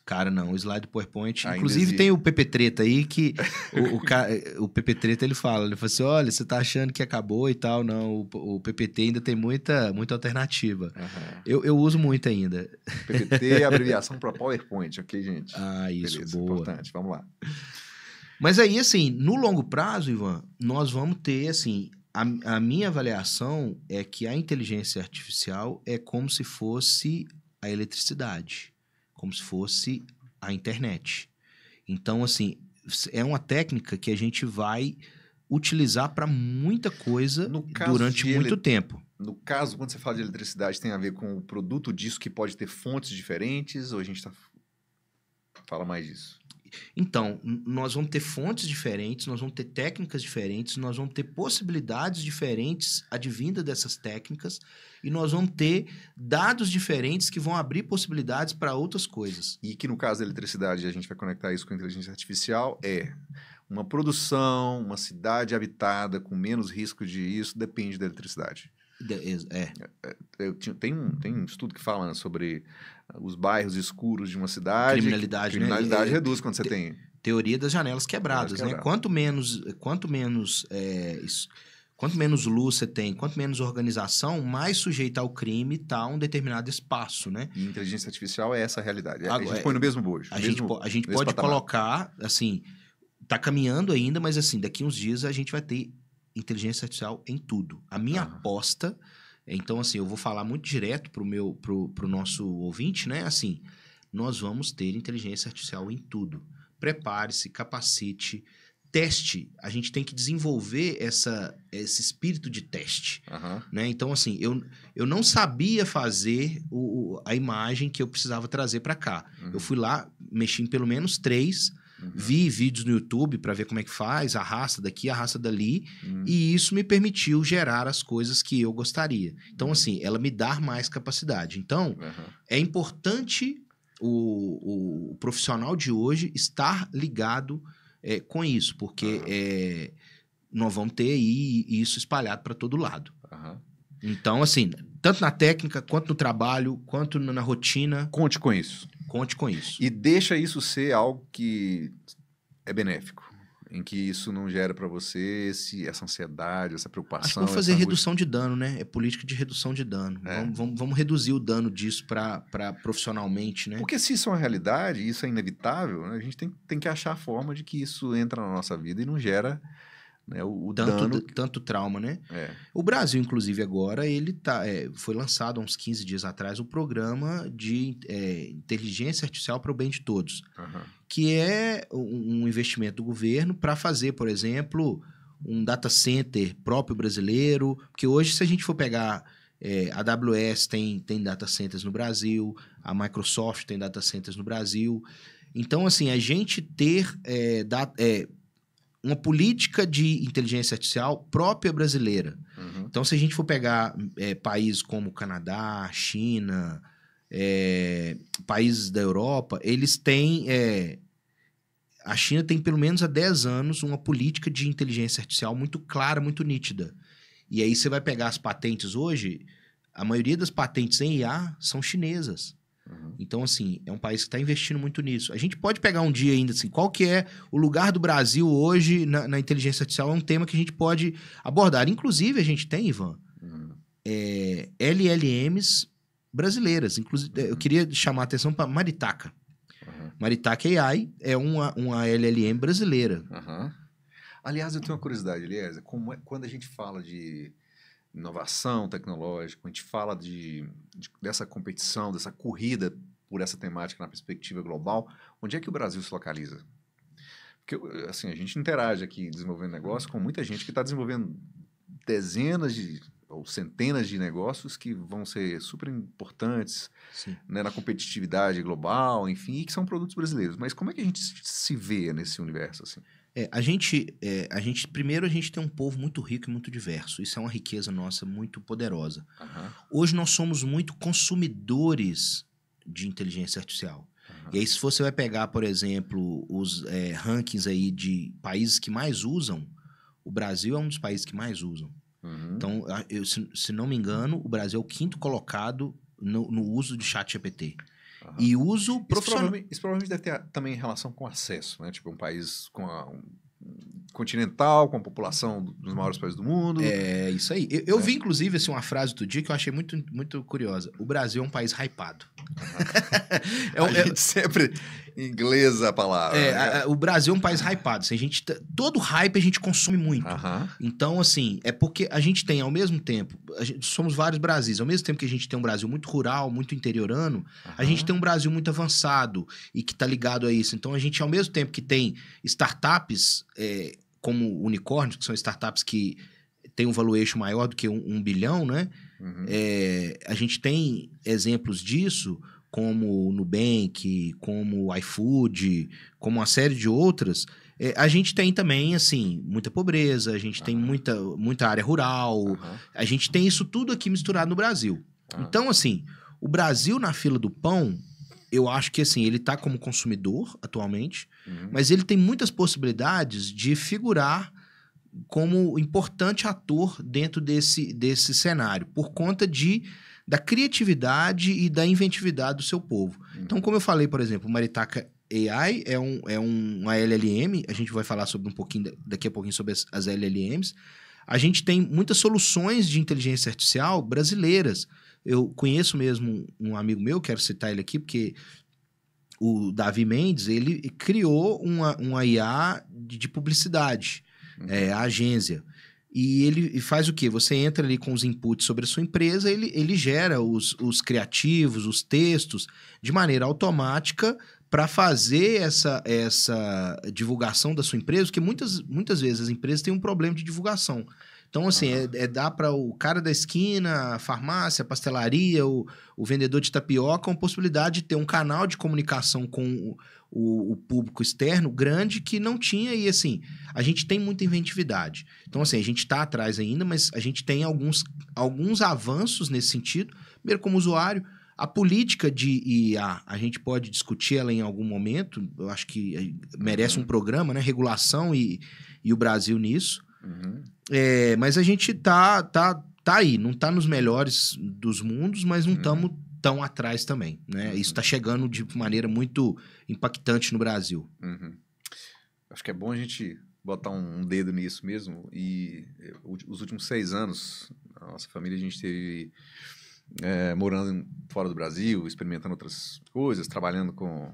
Cara, não, o slide do PowerPoint... Inclusive tem o Pepe Treta aí, que o Pepe Treta ele fala assim, olha, você tá achando que acabou e tal, não, o PPT ainda tem muita alternativa. Eu uso muito ainda. PPT é a abreviação para PowerPoint, ok, gente? Isso, beleza, boa. Importante, vamos lá. Mas aí, assim, no longo prazo, Ivan, nós vamos ter, assim... A minha avaliação é que a inteligência artificial é como se fosse a eletricidade, como se fosse a internet. Então, assim, é uma técnica que a gente vai utilizar para muita coisa durante muito tempo. No caso, quando você fala de eletricidade, tem a ver com o produto disso que pode ter fontes diferentes, ou a gente fala mais disso? Então, nós vamos ter fontes diferentes, nós vamos ter técnicas diferentes, nós vamos ter possibilidades diferentes advindas dessas técnicas e nós vamos ter dados diferentes que vão abrir possibilidades para outras coisas. E que no caso da eletricidade, a gente vai conectar isso com a inteligência artificial, uma produção, uma cidade habitada com menos risco de isso, depende da eletricidade. Tem um estudo que fala sobre os bairros escuros de uma cidade. Criminalidade, né? Reduz quando você tem... Teoria das janelas quebradas, né? Quanto menos luz você tem, quanto menos organização, mais sujeito ao crime está um determinado espaço, né? E inteligência artificial é essa a realidade. A gente põe no mesmo bojo. A gente pode colocar, assim, tá caminhando ainda, mas assim, daqui uns dias a gente vai ter inteligência artificial em tudo. A minha aposta, então assim, eu vou falar muito direto pro nosso ouvinte, né? Assim, nós vamos ter inteligência artificial em tudo. Prepare-se, capacite, teste. A gente tem que desenvolver esse espírito de teste, né? Então assim, eu não sabia fazer a imagem que eu precisava trazer para cá. Eu fui lá, mexi em pelo menos 3. Vi vídeos no YouTube para ver como é que faz, arrasta daqui, arrasta dali, e isso me permitiu gerar as coisas que eu gostaria. Então, assim, ela me dá mais capacidade. Então, é importante o profissional de hoje estar ligado com isso, porque nós vamos ter aí isso espalhado para todo lado. Então, assim, tanto na técnica, quanto no trabalho, quanto na rotina... Conte com isso. Conte com isso. E deixa isso ser algo que é benéfico, em que isso não gera para você essa ansiedade, essa preocupação. Acho que vamos fazer redução de dano, né? É política de redução de dano. Vamos reduzir o dano disso para profissionalmente, né? Porque se isso é uma realidade, isso é inevitável, né? A gente tem que achar a forma de que isso entra na nossa vida e não gera... né, tanto trauma, né? O Brasil, inclusive, agora, ele foi lançado há uns 15 dias atrás o programa de inteligência artificial para o bem de todos, que é um investimento do governo para fazer, por exemplo, um data center próprio brasileiro, porque hoje, se a gente for pegar a AWS tem data centers no Brasil, a Microsoft tem data centers no Brasil. Então, assim, a gente ter uma política de inteligência artificial própria brasileira. Então, se a gente for pegar países como Canadá, China, países da Europa, eles têm... a China tem, pelo menos há 10 anos, uma política de inteligência artificial muito clara, muito nítida. E aí você vai pegar as patentes hoje, a maioria das patentes em IA são chinesas. Então, assim, é um país que está investindo muito nisso. A gente pode pegar um dia ainda, assim, qual que é o lugar do Brasil hoje na inteligência artificial? É um tema que a gente pode abordar. Inclusive, a gente tem, Ivan, LLMs brasileiras. Inclusive, eu queria chamar a atenção para Maritaka. Maritaka AI é uma LLM brasileira. Aliás, eu tenho uma curiosidade, Eliezer, quando a gente fala de inovação tecnológica, a gente fala dessa competição, dessa corrida por essa temática na perspectiva global, onde é que o Brasil se localiza? Porque, assim, a gente interage aqui desenvolvendo negócio com muita gente que está desenvolvendo dezenas de ou centenas de negócios que vão ser super importantes, Sim. né, na competitividade global, enfim, e que são produtos brasileiros. Mas como é que a gente se vê nesse universo, assim? Primeiro, a gente tem um povo muito rico e muito diverso. Isso é uma riqueza nossa muito poderosa. Aham, Hoje nós somos muito consumidores de inteligência artificial. E aí, se você vai pegar, por exemplo, os rankings aí de países que mais usam, o Brasil é um dos países que mais usam. uhum. Então, se não me engano, o Brasil é o 5º colocado no uso de ChatGPT. Aham. E uso Isso profissional. provavelmente deve ter também relação com acesso, né? Tipo, um país continental, com a população dos maiores países do mundo. É isso aí. Eu vi, inclusive, assim, uma frase do dia que eu achei muito, muito curiosa. O Brasil é um país hypado. A gente sempre inglesa a palavra. Né? O Brasil é um país hypado. Assim, todo hype a gente consome muito. Aham. Então, assim, é porque a gente tem, ao mesmo tempo, somos vários Brasis, ao mesmo tempo que a gente tem um Brasil muito rural, muito interiorano, a gente tem um Brasil muito avançado e que tá ligado a isso. Então, a gente, ao mesmo tempo que tem startups como unicórnios, que são startups que têm um valuation maior do que 1 bilhão, né? Uhum. A gente tem exemplos disso, como o Nubank, como o iFood, como uma série de outras. A gente tem também, assim, muita pobreza, a gente tem muita área rural, a gente tem isso tudo aqui misturado no Brasil. Então, assim, o Brasil na fila do pão, eu acho que, assim, ele tá como consumidor atualmente, mas ele tem muitas possibilidades de figurar como importante ator dentro desse cenário, por conta da criatividade e da inventividade do seu povo. Então, como eu falei, por exemplo, o Maritaca AI é uma LLM, a gente vai falar daqui a pouquinho sobre as LLMs. A gente tem muitas soluções de inteligência artificial brasileiras. Eu conheço mesmo um amigo meu, quero citar ele aqui, porque o Davi Mendes, ele criou uma IA de publicidade, a agência. E ele faz o quê? Você entra ali com os inputs sobre a sua empresa, ele gera os criativos, os textos, de maneira automática para fazer essa divulgação da sua empresa, porque muitas vezes as empresas têm um problema de divulgação. Então, assim, dá para o cara da esquina, a farmácia, a pastelaria, o vendedor de tapioca, uma possibilidade de ter um canal de comunicação com o público externo grande que não tinha. E, assim, a gente tem muita inventividade. Então, assim, a gente está atrás ainda, mas a gente tem alguns avanços nesse sentido. Primeiro, como usuário, a política de IA, a gente pode discutir ela em algum momento. Eu acho que merece um programa, né? Regulação e o Brasil nisso. Mas a gente tá aí, não tá nos melhores dos mundos, mas não estamos tão atrás também, né? Isso tá chegando de maneira muito impactante no Brasil. Acho que é bom a gente botar um dedo nisso mesmo. E os últimos 6 anos, a nossa família, a gente teve morando fora do Brasil, experimentando outras coisas, trabalhando com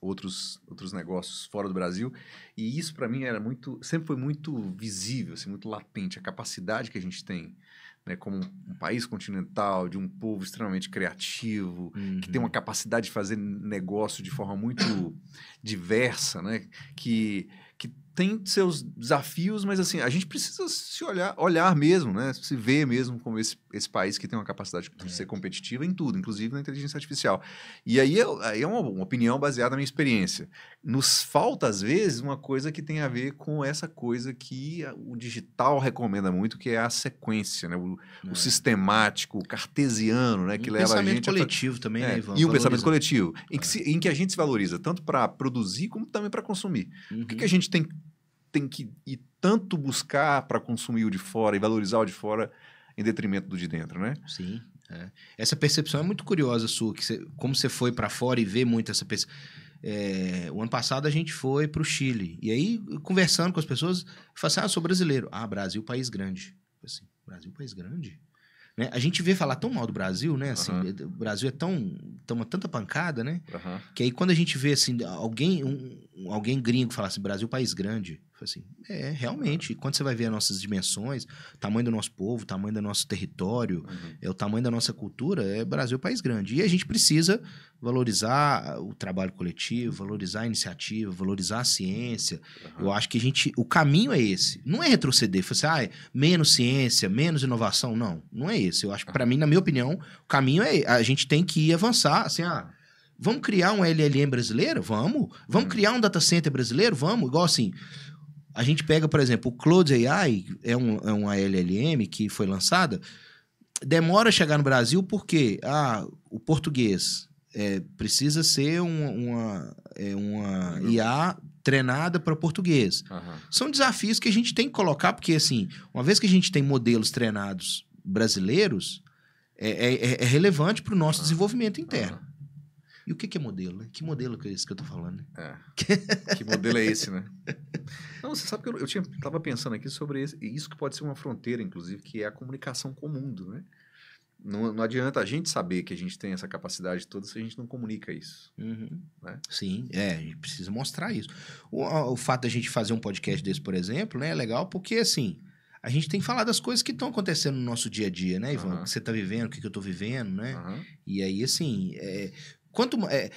outros negócios fora do Brasil, e isso para mim sempre foi muito visível, assim, muito latente, a capacidade que a gente tem, né, como um país continental, de um povo extremamente criativo, que tem uma capacidade de fazer negócio de forma muito diversa, né, que tem seus desafios, mas assim, a gente precisa se olhar mesmo, né? Se ver mesmo como esse país que tem uma capacidade de ser competitiva em tudo, inclusive na inteligência artificial. E aí é uma opinião baseada na minha experiência. Nos falta, às vezes, uma coisa que tem a ver com essa coisa que o digital recomenda muito, que é a sequência, né? O sistemático, o cartesiano, né? Que leva a gente... pensamento coletivo também, né, Ivan? E um pensamento coletivo, em que a gente se valoriza, tanto para produzir como também para consumir. Por que a gente tem que ir tanto buscar para consumir o de fora e valorizar o de fora em detrimento do de dentro, né? Sim. Essa percepção é muito curiosa sua, como você foi para fora e vê muito essa percepção. O ano passado a gente foi para o Chile, e aí, conversando com as pessoas, eu falei assim, sou brasileiro. Brasil, país grande. Eu falei assim, Brasil, país grande? Né? A gente vê falar tão mal do Brasil, né? Assim, o Brasil toma tanta pancada, né? Que aí quando a gente vê assim, alguém gringo falar assim, Brasil, país grande, Falei assim, realmente, quando você vai ver as nossas dimensões, o tamanho do nosso povo, o tamanho do nosso território, o tamanho da nossa cultura, Brasil é um país grande. E a gente precisa valorizar o trabalho coletivo, valorizar a iniciativa, valorizar a ciência. Eu acho que o caminho é esse. Não é retroceder, falar assim, menos ciência, menos inovação. Não é esse. Eu acho que, para mim, na minha opinião, o caminho é a gente tem que ir avançar, assim, vamos criar um LLM brasileiro? Vamos criar um data center brasileiro? Vamos. Igual assim, a gente pega, por exemplo, o Claude AI, é uma LLM que foi lançada, demora a chegar no Brasil porque o português precisa ser uma IA treinada para português. São desafios que a gente tem que colocar, porque assim, uma vez que a gente tem modelos treinados brasileiros, é relevante para o nosso desenvolvimento interno. E o que é modelo, né? Que modelo que é esse que eu tô falando, né? Que modelo é esse, né? Não, você sabe que eu tava pensando aqui sobre isso que pode ser uma fronteira, inclusive, que é a comunicação com o mundo, né? Não adianta a gente saber que a gente tem essa capacidade toda se a gente não comunica isso. Né? Sim, a gente precisa mostrar isso. O fato da gente fazer um podcast desse, por exemplo, né, é legal porque, assim, a gente tem que falar das coisas que estão acontecendo no nosso dia a dia, né, Ivan? O que você tá vivendo, o que eu tô vivendo, né? E aí, assim,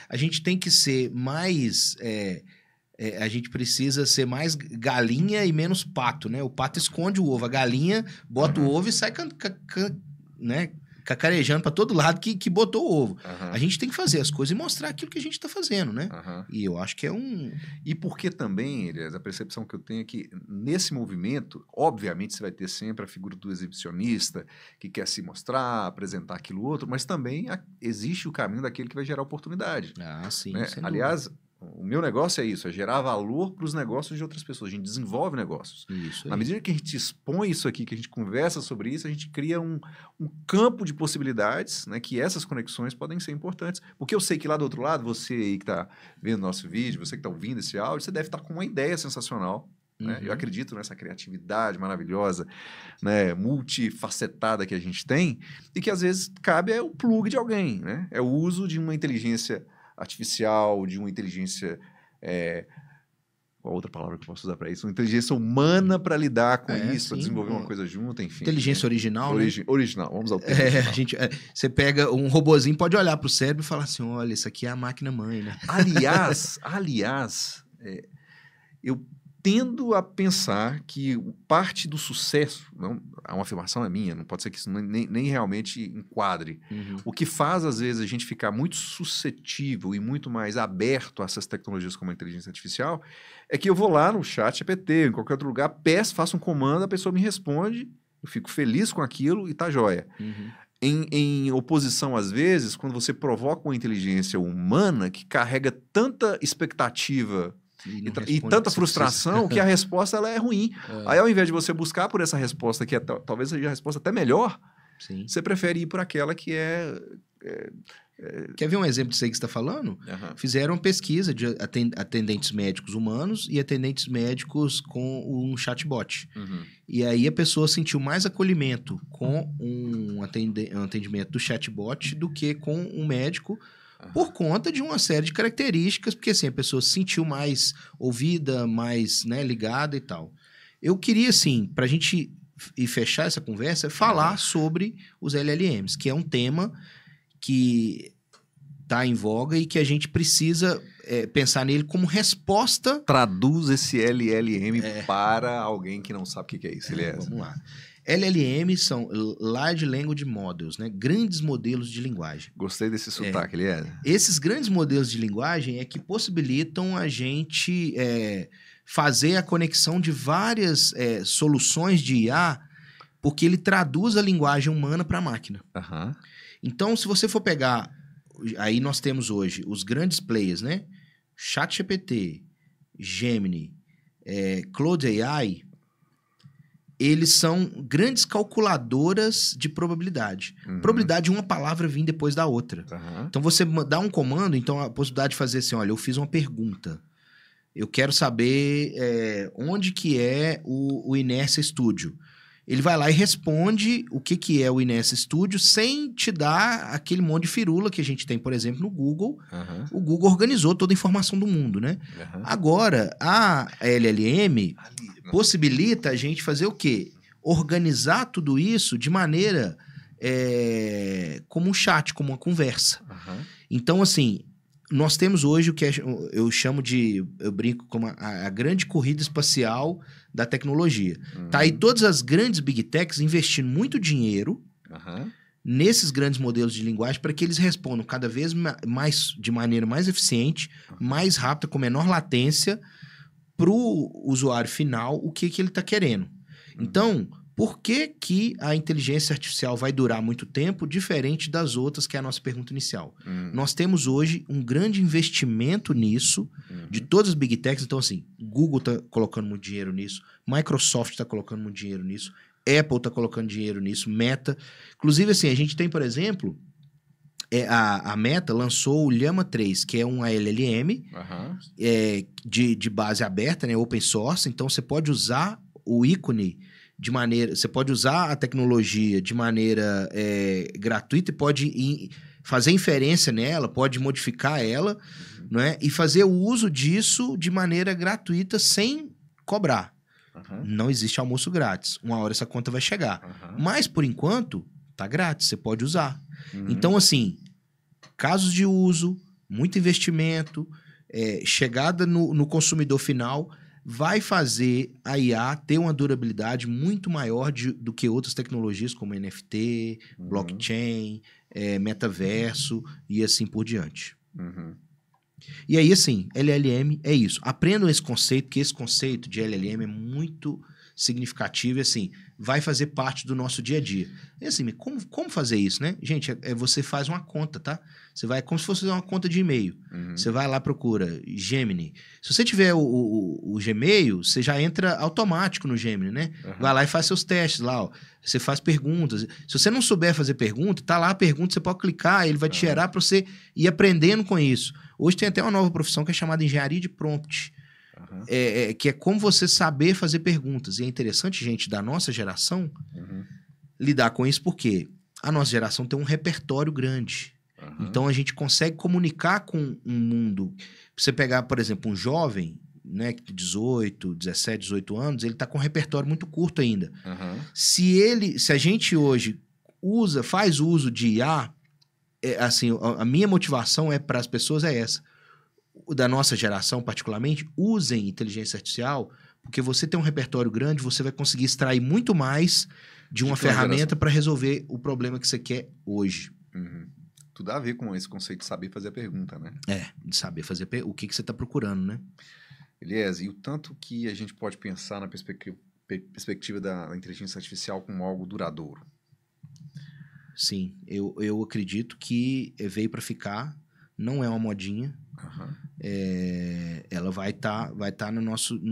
a gente tem que ser mais... a gente precisa ser mais galinha e menos pato, né? O pato esconde o ovo, a galinha bota o ovo e sai né, cacarejando para todo lado que botou o ovo. A gente tem que fazer as coisas e mostrar aquilo que a gente está fazendo, né? E eu acho que é um... E porque também, Elias, a percepção que eu tenho é que nesse movimento, obviamente você vai ter sempre a figura do exibicionista que quer se mostrar, apresentar aquilo outro, mas também existe o caminho daquele que vai gerar oportunidade. Sim. Né? Aliás, o meu negócio é isso, é gerar valor para os negócios de outras pessoas. A gente desenvolve negócios. Na medida que a gente expõe isso aqui, que a gente conversa sobre isso, a gente cria um campo de possibilidades, né, que essas conexões podem ser importantes. Porque eu sei que lá do outro lado, você aí que está vendo nosso vídeo, você que está ouvindo esse áudio, você deve estar com uma ideia sensacional. Né? Eu acredito nessa criatividade maravilhosa, né, multifacetada que a gente tem e que às vezes cabe o plug de alguém. Né? É o uso de uma inteligência artificial, de uma inteligência... qual outra palavra que eu posso usar para isso? Uma inteligência humana para lidar com isso, para desenvolver uma coisa junto, enfim. Inteligência original, né? Original, vamos ao termo original. Você pega um robozinho, pode olhar para o cérebro e falar assim, olha, isso aqui é a máquina-mãe, né? Aliás, eu tendo a pensar que parte do sucesso, não, uma afirmação é minha, não pode ser que isso nem realmente enquadre. O que faz, às vezes, a gente ficar muito suscetível e muito mais aberto a essas tecnologias como a inteligência artificial é que eu vou lá no chat GPT, em qualquer outro lugar, faço um comando, a pessoa me responde, eu fico feliz com aquilo e tá jóia. Em oposição, às vezes, quando você provoca uma inteligência humana que carrega tanta expectativa e tanta frustração que a resposta ela é ruim. Aí, ao invés de você buscar por essa resposta, que talvez seja a resposta até melhor, você prefere ir por aquela que Quer ver um exemplo disso aí que você está falando? Fizeram uma pesquisa de atendentes médicos humanos e atendentes médicos com um chatbot. E aí a pessoa sentiu mais acolhimento com um atendimento do chatbot do que com um médico, por conta de uma série de características, porque assim, a pessoa se sentiu mais ouvida, mais, né, ligada e tal. Eu queria, assim, para a gente ir fechar essa conversa, falar sobre os LLMs, que é um tema que está em voga e que a gente precisa pensar nele como resposta... Traduz esse LLM para alguém que não sabe o que é isso. Vamos lá. LLM são Large Language Models, né? Grandes modelos de linguagem. Gostei desse sotaque, Elias. Esses grandes modelos de linguagem é que possibilitam a gente fazer a conexão de várias soluções de IA, porque ele traduz a linguagem humana para a máquina. Então, se você for pegar... Aí nós temos hoje os grandes players, né? ChatGPT, Gemini, Claude AI... eles são grandes calculadoras de probabilidade. Probabilidade de uma palavra vir depois da outra. Então, você dá um comando, então a possibilidade de fazer assim, olha, eu fiz uma pergunta. Eu quero saber onde que é o Inertia Studio. ele vai lá e responde o que é o Inessa Studio sem te dar aquele monte de firula que a gente tem, por exemplo, no Google. O Google organizou toda a informação do mundo, né? Agora, a LLM possibilita a gente fazer o quê? Organizar tudo isso de maneira como um chat, como uma conversa. Então, assim, nós temos hoje o que eu chamo de, eu brinco como a grande corrida espacial da tecnologia. Tá aí todas as grandes big techs investindo muito dinheiro nesses grandes modelos de linguagem para que eles respondam cada vez mais, de maneira mais eficiente, mais rápida, com menor latência, para o usuário final o que ele está querendo. Então, por que a inteligência artificial vai durar muito tempo, diferente das outras, que é a nossa pergunta inicial? Nós temos hoje um grande investimento nisso, de todas as big techs. Então, assim, Google está colocando muito dinheiro nisso, Microsoft está colocando muito dinheiro nisso, Apple está colocando dinheiro nisso, Meta. Inclusive, assim, a gente tem, por exemplo, a Meta lançou o Llama 3, que é uma LLM de base aberta, né, open source. Então, você pode usar o ícone de maneira... Você pode usar a tecnologia de maneira gratuita e pode fazer inferência nela, pode modificar ela, né, e fazer o uso disso de maneira gratuita sem cobrar. Não existe almoço grátis. Uma hora essa conta vai chegar. Mas, por enquanto, tá grátis, você pode usar. Então, assim, casos de uso, muito investimento, chegada no consumidor final, vai fazer a IA ter uma durabilidade muito maior do que outras tecnologias como NFT, blockchain, metaverso e assim por diante. E aí, assim, LLM é isso. Aprendam esse conceito, porque esse conceito de LLM é muito significativo e, assim, vai fazer parte do nosso dia a dia. E, assim, como fazer isso, né? Gente, você faz uma conta, tá? Você vai como se fosse uma conta de e-mail. Você vai lá, procura Gemini. Se você tiver o Gmail, você já entra automático no Gemini, né? Vai lá e faz seus testes lá, ó. Você faz perguntas. Se você não souber fazer pergunta, tá lá a pergunta, você pode clicar, ele vai te gerar para você ir aprendendo com isso. Hoje tem até uma nova profissão que é chamada engenharia de prompt. Que é como você saber fazer perguntas. E é interessante, gente, da nossa geração, lidar com isso, porque a nossa geração tem um repertório grande. Então, a gente consegue comunicar com um mundo. Você pegar, por exemplo, um jovem, né, 18, 17, 18 anos, ele está com um repertório muito curto ainda. Se a gente hoje faz uso de IA, assim, a minha motivação para as pessoas é essa. Da nossa geração, particularmente, usem inteligência artificial, porque você tem um repertório grande, você vai conseguir extrair muito mais de uma ferramenta para resolver o problema que você quer hoje. Tudo a ver com esse conceito de saber fazer a pergunta, né? De saber fazer o que você está procurando, né? Beleza. E o tanto que a gente pode pensar na perspectiva da inteligência artificial como algo duradouro? Sim, eu acredito que veio para ficar, não é uma modinha. Ela vai tá no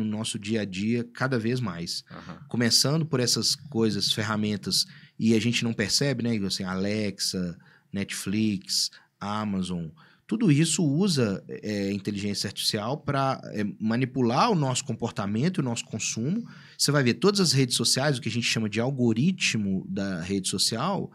nosso dia a dia cada vez mais. Começando por essas coisas, ferramentas, e a gente não percebe, né? Assim, Alexa, Netflix, Amazon, tudo isso usa inteligência artificial para manipular o nosso comportamento e o nosso consumo. Você vai ver todas as redes sociais, o que a gente chama de algoritmo da rede social,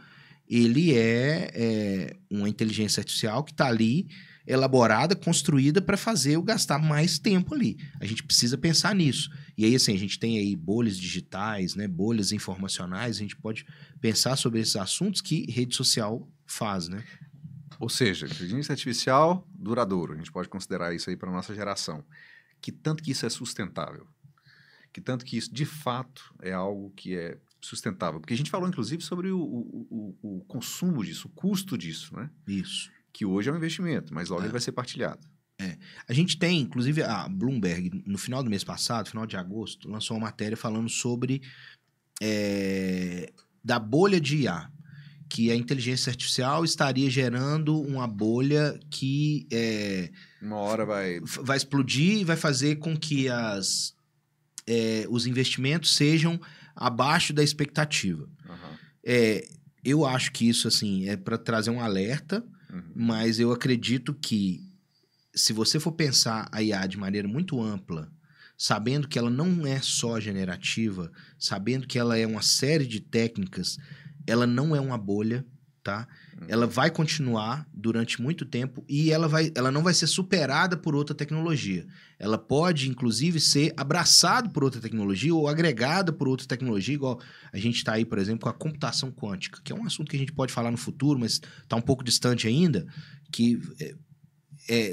ele é uma inteligência artificial que está ali elaborada, construída para fazer eu gastar mais tempo ali. A gente precisa pensar nisso. E aí, assim, a gente tem aí bolhas digitais, né, bolhas informacionais, a gente pode pensar sobre esses assuntos que rede social faz, né? Ou seja, inteligência artificial duradouro. A gente pode considerar isso aí para a nossa geração. Que tanto que isso é sustentável? Que tanto que isso, de fato, é algo que é sustentável? Porque a gente falou, inclusive, sobre o consumo disso, o custo disso, né? Isso. Que hoje é um investimento, mas logo ele vai ser partilhado. A gente tem, inclusive, a Bloomberg, no final do mês passado, final de agosto, lançou uma matéria falando sobre da bolha de IA, que a inteligência artificial estaria gerando uma bolha que uma hora vai explodir e vai fazer com que os investimentos sejam abaixo da expectativa. Eu acho que isso, assim, é para trazer um alerta, mas eu acredito que, se você for pensar a IA de maneira muito ampla, sabendo que ela não é só generativa, sabendo que ela é uma série de técnicas, ela não é uma bolha, tá? Ela vai continuar durante muito tempo e ela não vai ser superada por outra tecnologia. Ela pode, inclusive, ser abraçada por outra tecnologia ou agregada por outra tecnologia, igual a gente está aí, por exemplo, com a computação quântica, que é um assunto que a gente pode falar no futuro, mas está um pouco distante ainda, que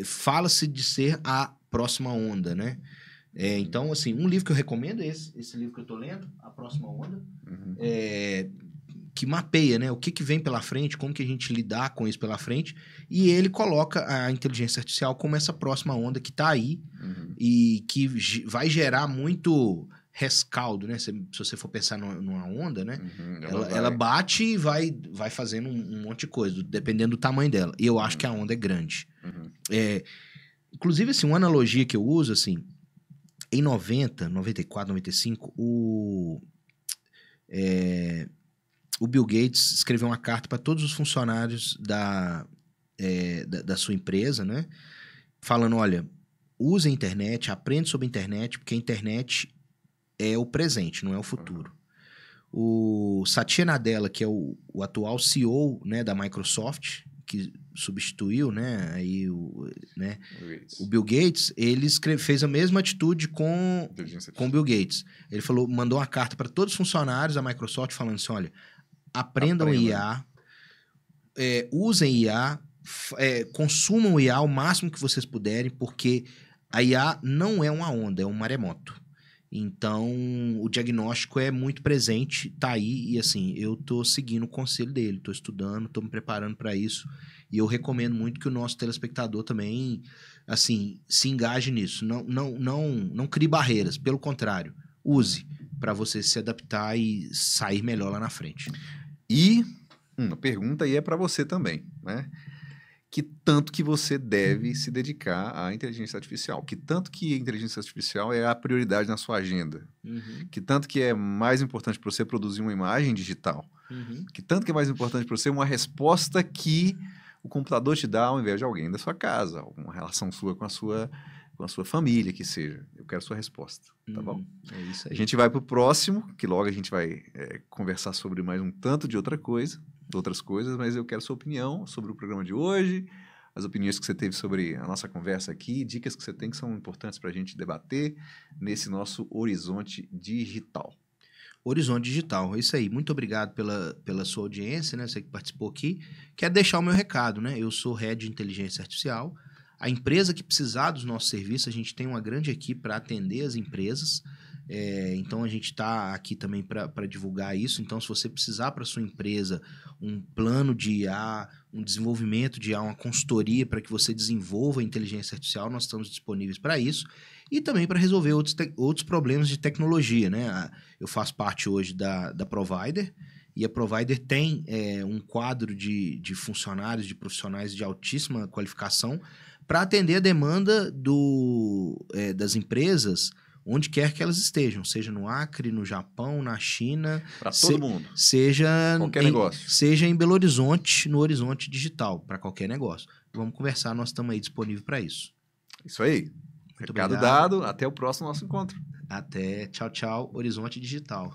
fala-se de ser a próxima onda, né? Então, assim, um livro que eu recomendo é esse livro que eu estou lendo, A Próxima Onda, que mapeia, né, o que vem pela frente, como que a gente lidar com isso pela frente, e ele coloca a inteligência artificial como essa próxima onda que está aí e que vai gerar muito rescaldo, né? Se você for pensar numa onda, né? Ela bate e vai fazendo um monte de coisa, dependendo do tamanho dela. E eu acho que a onda é grande. Inclusive, assim, uma analogia que eu uso, assim, em 90, 94, 95, o Bill Gates escreveu uma carta para todos os funcionários da sua empresa, né? Falando, olha, use a internet, aprende sobre a internet, porque a internet é o presente, não é o futuro. O Satya Nadella, que é o atual CEO, né, da Microsoft, que substituiu, né, aí o Bill Gates, ele fez a mesma atitude com o Bill Gates. Ele mandou uma carta para todos os funcionários da Microsoft falando assim, olha, aprendam IA, usem IA, consumam o IA o máximo que vocês puderem, porque a IA não é uma onda, é um maremoto. Então, o diagnóstico é muito presente, tá aí, e assim, eu tô seguindo o conselho dele, tô estudando, tô me preparando para isso, e eu recomendo muito que o nosso telespectador também, assim, se engaje nisso. Não crie barreiras, pelo contrário, use para você se adaptar e sair melhor lá na frente. E uma pergunta aí é para você também, né? Que tanto que você deve se dedicar à inteligência artificial? Que tanto que a inteligência artificial é a prioridade na sua agenda? Que tanto que é mais importante para você produzir uma imagem digital? Que tanto que é mais importante para você uma resposta que o computador te dá ao invés de alguém da sua casa, uma relação sua com a sua família, que seja. Eu quero sua resposta, tá bom? É isso aí. A gente vai para o próximo, que logo a gente vai conversar sobre mais um tanto de outras coisas, mas eu quero sua opinião sobre o programa de hoje, as opiniões que você teve sobre a nossa conversa aqui, dicas que você tem que são importantes para a gente debater nesse nosso horizonte digital. Horizonte Digital, é isso aí. Muito obrigado pela sua audiência, né? Você que participou aqui. Quero deixar o meu recado, né? Eu sou Head de Inteligência Artificial. A empresa que precisar dos nossos serviços, a gente tem uma grande equipe para atender as empresas. Então, a gente está aqui também para divulgar isso. Então, se você precisar para sua empresa um plano de IA, um desenvolvimento de IA, uma consultoria para que você desenvolva a inteligência artificial, nós estamos disponíveis para isso. E também para resolver outros problemas de tecnologia, né? Eu faço parte hoje da Provider, e a Provider tem um quadro de funcionários, de profissionais de altíssima qualificação para atender a demanda das empresas onde quer que elas estejam, seja no Acre, no Japão, na China. Para todo mundo. Seja qualquer negócio. Seja em Belo Horizonte, no Horizonte Digital, para qualquer negócio. Vamos conversar, nós estamos aí disponíveis para isso. Isso aí. Muito Recado obrigado. dado, até o próximo nosso encontro. Até, tchau, tchau, Horizonte Digital.